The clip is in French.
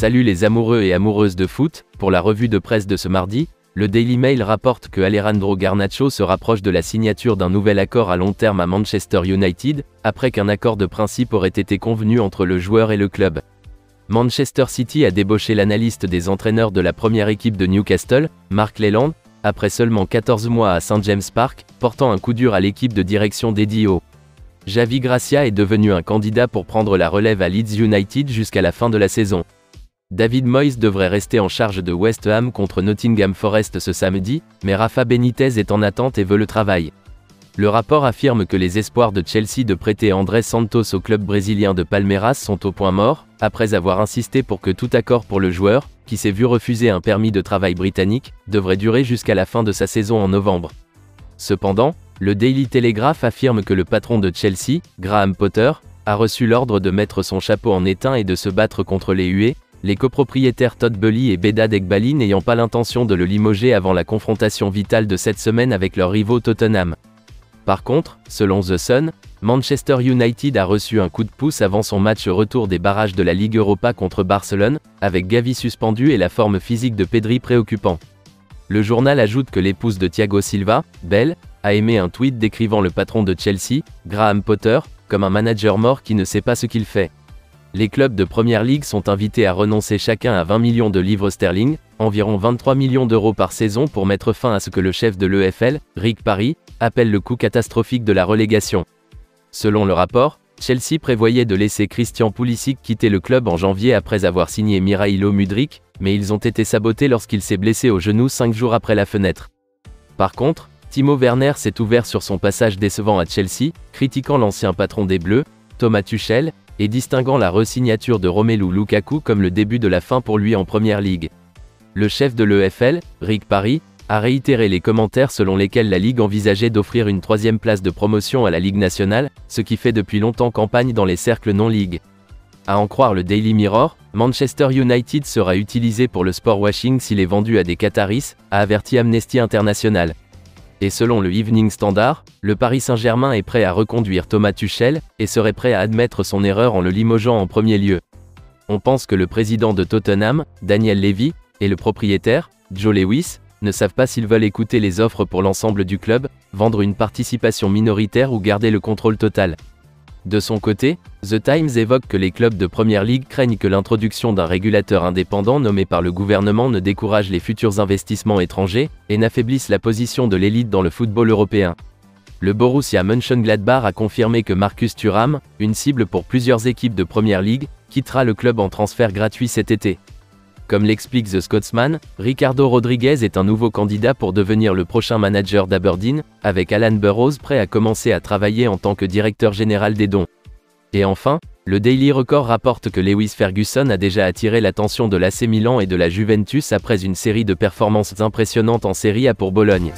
Salut les amoureux et amoureuses de foot, pour la revue de presse de ce mardi, le Daily Mail rapporte que Alejandro Garnacho se rapproche de la signature d'un nouvel accord à long terme à Manchester United, après qu'un accord de principe aurait été convenu entre le joueur et le club. Manchester City a débauché l'analyste des entraîneurs de la première équipe de Newcastle, Mark Leyland, après seulement 14 mois à St James Park, portant un coup dur à l'équipe de direction d'Eddie Howe. Javi Gracia est devenu un candidat pour prendre la relève à Leeds United jusqu'à la fin de la saison. David Moyes devrait rester en charge de West Ham contre Nottingham Forest ce samedi, mais Rafa Benitez est en attente et veut le travail. Le rapport affirme que les espoirs de Chelsea de prêter Andrés Santos au club brésilien de Palmeiras sont au point mort, après avoir insisté pour que tout accord pour le joueur, qui s'est vu refuser un permis de travail britannique, devrait durer jusqu'à la fin de sa saison en novembre. Cependant, le Daily Telegraph affirme que le patron de Chelsea, Graham Potter, a reçu l'ordre de mettre son chapeau en étain et de se battre contre les huées, les copropriétaires Todd Boehly et Behdad Eghbali n'ayant pas l'intention de le limoger avant la confrontation vitale de cette semaine avec leurs rivaux Tottenham. Par contre, selon The Sun, Manchester United a reçu un coup de pouce avant son match retour des barrages de la Ligue Europa contre Barcelone, avec Gavi suspendu et la forme physique de Pedri préoccupant. Le journal ajoute que l'épouse de Thiago Silva, Belle, a émis un tweet décrivant le patron de Chelsea, Graham Potter, comme un manager mort qui ne sait pas ce qu'il fait. Les clubs de Premier League sont invités à renoncer chacun à 20 millions de livres sterling, environ 23 millions d'euros par saison pour mettre fin à ce que le chef de l'EFL, Rick Parry, appelle le coût catastrophique de la relégation. Selon le rapport, Chelsea prévoyait de laisser Christian Pulisic quitter le club en janvier après avoir signé Mirailo Mudryk, mais ils ont été sabotés lorsqu'il s'est blessé au genou 5 jours après la fenêtre. Par contre, Timo Werner s'est ouvert sur son passage décevant à Chelsea, critiquant l'ancien patron des Bleus, Thomas Tuchel, et distinguant la re-signature de Romelu Lukaku comme le début de la fin pour lui en Premier League. Le chef de l'EFL, Rick Parry, a réitéré les commentaires selon lesquels la Ligue envisageait d'offrir une troisième place de promotion à la Ligue nationale, ce qui fait depuis longtemps campagne dans les cercles non-Ligue. À en croire le Daily Mirror, Manchester United sera utilisé pour le sport washing s'il est vendu à des Qataris, a averti Amnesty International. Et selon le Evening Standard, le Paris Saint-Germain est prêt à reconduire Thomas Tuchel, et serait prêt à admettre son erreur en le limogeant en premier lieu. On pense que le président de Tottenham, Daniel Levy, et le propriétaire, Joe Lewis, ne savent pas s'ils veulent écouter les offres pour l'ensemble du club, vendre une participation minoritaire ou garder le contrôle total. De son côté, The Times évoque que les clubs de Premier League craignent que l'introduction d'un régulateur indépendant nommé par le gouvernement ne décourage les futurs investissements étrangers, et n'affaiblisse la position de l'élite dans le football européen. Le Borussia Mönchengladbach a confirmé que Marcus Thuram, une cible pour plusieurs équipes de Premier League, quittera le club en transfert gratuit cet été. Comme l'explique The Scotsman, Ricardo Rodriguez est un nouveau candidat pour devenir le prochain manager d'Aberdeen, avec Alan Burrows prêt à commencer à travailler en tant que directeur général des dons. Et enfin, le Daily Record rapporte que Lewis Ferguson a déjà attiré l'attention de l'AC Milan et de la Juventus après une série de performances impressionnantes en Serie A pour Bologne.